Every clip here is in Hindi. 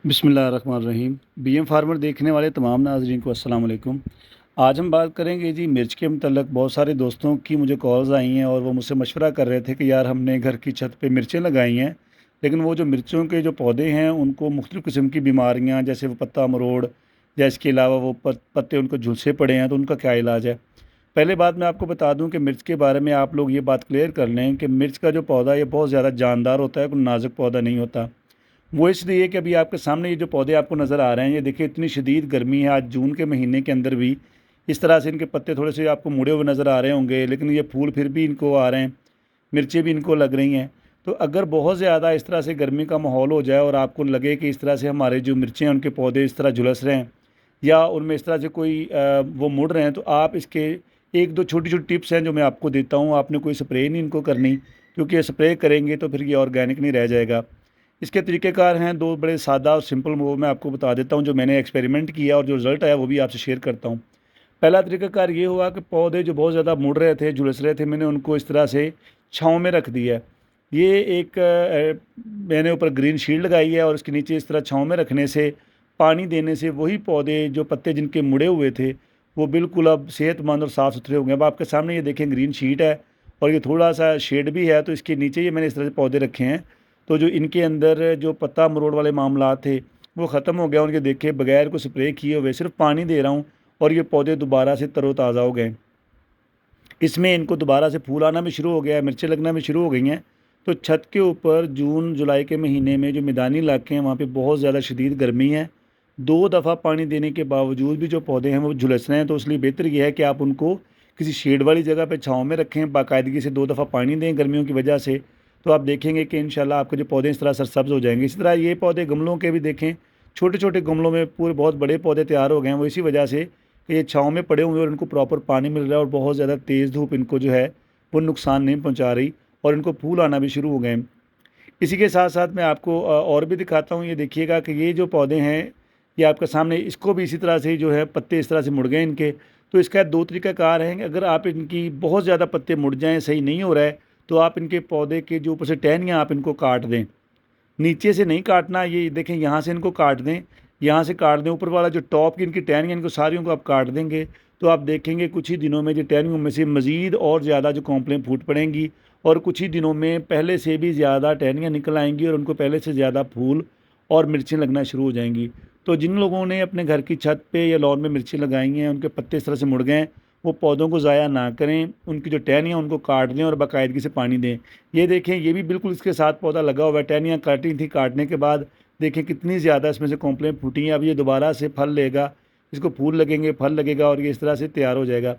बिस्मिल्लाहिर्रहमानिर्रहीम। बीएम फार्मर देखने वाले तमाम नाज़रीन को अस्सलाम वालेकुम। आज हम बात करेंगे जी मिर्च के मतलब बहुत सारे दोस्तों की मुझे कॉल्स आई हैं और वो मुझसे मशवरा कर रहे थे कि यार हमने घर की छत पे मिर्चें लगाई हैं, लेकिन वो जो मिर्चों के जो पौधे हैं उनको मुख्तलिफ़ किस्म की बीमारियां जैसे वो पत्ता मरोड़ या इसके अलावा वो पत्ते उनको झुलसे पड़े हैं, तो उनका क्या इलाज है। पहले बात मैं आपको बता दूं कि मिर्च के बारे में आप लोग ये बात क्लियर कर लें कि मिर्च का जो पौधा ये बहुत ज़्यादा जानदार होता है, कोई नाजुक पौधा नहीं होता। वो इसलिए कि अभी आपके सामने ये जो पौधे आपको नज़र आ रहे हैं, ये देखिए इतनी शदीद गर्मी है, आज जून के महीने के अंदर भी इस तरह से इनके पत्ते थोड़े से आपको मुड़े हुए नज़र आ रहे होंगे, लेकिन ये फूल फिर भी इनको आ रहे हैं, मिर्चें भी इनको लग रही हैं। तो अगर बहुत ज़्यादा इस तरह से गर्मी का माहौल हो जाए और आपको लगे कि इस तरह से हमारे जो मिर्चें हैं उनके पौधे इस तरह झुलस रहे हैं या उनमें इस तरह से कोई वो मुड़ रहे हैं, तो आप इसके एक दो छोटी छोटी टिप्स हैं जो मैं आपको देता हूँ। आपने कोई स्प्रे नहीं इनको करनी, क्योंकि स्प्रे करेंगे तो फिर ये ऑर्गेनिक नहीं रह जाएगा। इसके तरीक़ेकार हैं दो बड़े सादा और सिंपल, वो मैं आपको बता देता हूँ जो मैंने एक्सपेरिमेंट किया और जो रिज़ल्ट आया वो भी आपसे शेयर करता हूँ। पहला तरीक़ाकार ये हुआ कि पौधे जो बहुत ज़्यादा मुड़ रहे थे, झुलस रहे थे, मैंने उनको इस तरह से छाँव में रख दिया है। ये एक मैंने ऊपर ग्रीन शील्ड लगाई है और इसके नीचे इस तरह छाँव में रखने से, पानी देने से वही पौधे जो पत्ते जिनके मुड़े हुए थे वो बिल्कुल अब सेहतमंद और साफ़ सुथरे हो गए। अब आपके सामने ये देखें ग्रीन शीट है और ये थोड़ा सा शेड भी है, तो इसके नीचे ये मैंने इस तरह से पौधे रखे हैं। तो जो इनके अंदर जो पत्ता मरोड़ वाले मामला थे वो ख़त्म हो गया उनके, देखे बगैर को स्प्रे किए हुए सिर्फ पानी दे रहा हूँ और ये पौधे दोबारा से तरोताज़ा हो गए। इसमें इनको दोबारा से फूल आना भी शुरू हो गया है, मिर्चें लगना भी शुरू हो गई हैं। तो छत के ऊपर जून जुलाई के महीने में जो मैदानी इलाके हैं वहाँ पे बहुत ज़्यादा शदीद गर्मी है। 2 दफ़ा पानी देने के बावजूद भी जो पौधे हैं वो झुलस रहे हैं, तो इसलिए बेहतर ये है कि आप उनको किसी शेड वाली जगह पे छाँव में रखें, बाकायदगी से 2 दफ़ा पानी दें गर्मियों की वजह से। तो आप देखेंगे कि इंशाल्लाह आपके जो पौधे इस तरह सरसब्ज़ हो जाएँगे। इसी तरह ये पौधे गमलों के भी देखें, छोटे-छोटे गमलों में पूरे बहुत बड़े पौधे तैयार हो गए हैं, वो इसी वजह से कि ये छाँव में पड़े हुए हैं और इनको प्रॉपर पानी मिल रहा है और बहुत ज़्यादा तेज़ धूप इनको जो है वो नुकसान नहीं पहुँचा रही और इनको फूल आना भी शुरू हो गए हैं। इसी के साथ-साथ मैं आपको और भी दिखाता हूँ। ये देखिएगा कि ये जो पौधे हैं, ये आपके सामने, इसको भी इसी तरह से ही जो है पत्ते इस तरह से मुड़ गए इनके। तो इसका 2 तरीक़ाकार हैं, अगर आप इनकी बहुत ज़्यादा पत्ते मुड़ जाएँ, सही नहीं हो रहा है, तो आप इनके पौधे के जो ऊपर से टहनियाँ आप इनको काट दें। नीचे से नहीं काटना, ये देखें यहाँ से इनको काट दें, यहाँ से काट दें, ऊपर वाला जो टॉप की इनकी टहनियाँ इनको सारियों को आप काट देंगे, तो आप देखेंगे कुछ ही दिनों में जो टहनियों में से मज़ीद और ज़्यादा जो कॉम्प्लें फूट पड़ेंगी और कुछ ही दिनों में पहले से भी ज़्यादा टहनियाँ निकल आएँगी और उनको पहले से ज़्यादा फूल और मिर्चें लगना शुरू हो जाएँगी। तो जिन लोगों ने अपने घर की छत पे या लॉन में मिर्चें लगाई हैं, उनके पत्ते इस तरह से मुड़ गए हैं, वो पौधों को ज़ाया ना करें, उनकी जो टहनियाँ उनको काट दें और बाकायदगी से पानी दें। ये देखें, ये भी बिल्कुल इसके साथ पौधा लगा हुआ है, टहनियाँ काटी थी, काटने के बाद देखें कितनी ज़्यादा इसमें से कॉम्प्लें फूटी हैं। अब ये दोबारा से फल लेगा, इसको फूल लगेंगे, फल लगेगा और ये इस तरह से तैयार हो जाएगा।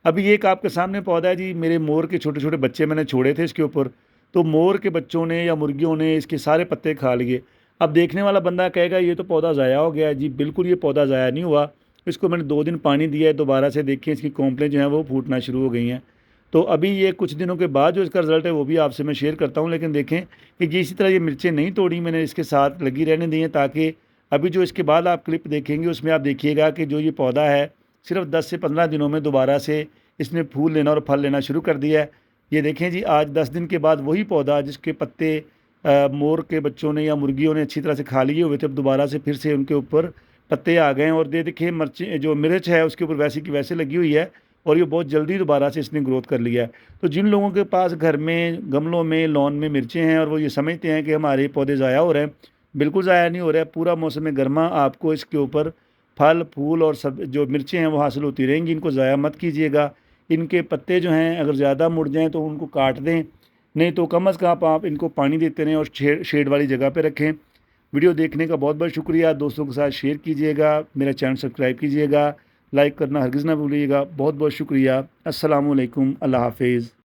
अभी ये एक आपके सामने पौधा है जी, मेरे मोर के छोटे-छोटे बच्चे मैंने छोड़े थे इसके ऊपर, तो मोर के बच्चों ने या मुर्गियों ने इसके सारे पत्ते खा लिए। अब देखने वाला बंदा कहेगा ये तो पौधा ज़ाया हो गया। जी बिल्कुल, ये पौधा ज़ाया नहीं हुआ। इसको मैंने 2 दिन पानी दिया है, दोबारा से देखिए इसकी कॉम्प्लें जो हैं वो फूटना शुरू हो गई हैं। तो अभी ये कुछ दिनों के बाद जो इसका रिज़ल्ट है वो भी आपसे मैं शेयर करता हूँ। लेकिन देखें कि ये इसी तरह ये मिर्चें नहीं तोड़ी, मैंने इसके साथ लगी रहने दी हैं, ताकि अभी जो इसके बाद आप क्लिप देखेंगे उसमें आप देखिएगा कि जो ये पौधा है सिर्फ 10 से 15 दिनों में दोबारा से इसने फूल लेना और फल लेना शुरू कर दिया है। ये देखें जी, आज 10 दिन के बाद वही पौधा जिसके पत्ते मोर के बच्चों ने या मुर्गियों ने अच्छी तरह से खा लिए हुए थे, अब दोबारा से फिर से उनके ऊपर पत्ते आ गए हैं और ये देखिए मिर्चें, जो मिर्च है उसके ऊपर वैसी की वैसे लगी हुई है और ये बहुत जल्दी दोबारा से इसने ग्रोथ कर लिया है। तो जिन लोगों के पास घर में गमलों में लॉन में मिर्चें हैं और वो ये समझते हैं कि हमारे पौधे ज़ाया हो रहे हैं, बिल्कुल ज़ाया नहीं हो रहा है। पूरा मौसम गर्मा आपको इसके ऊपर फल फूल और सब जो मिर्चें हैं वो हासिल होती रहेंगी। इनको ज़ाया मत कीजिएगा। इनके पत्ते जो हैं अगर ज़्यादा मुड़ जाएँ तो उनको काट दें, नहीं तो कम अज़ कम आप इनको पानी देते रहें और शेड वाली जगह पे रखें। वीडियो देखने का बहुत बहुत शुक्रिया। दोस्तों के साथ शेयर कीजिएगा, मेरा चैनल सब्सक्राइब कीजिएगा, लाइक करना हरगिज़ ना भूलिएगा। बहुत बहुत शुक्रिया। अस्सलामु अलैकुम, अल्लाह हाफ़िज़।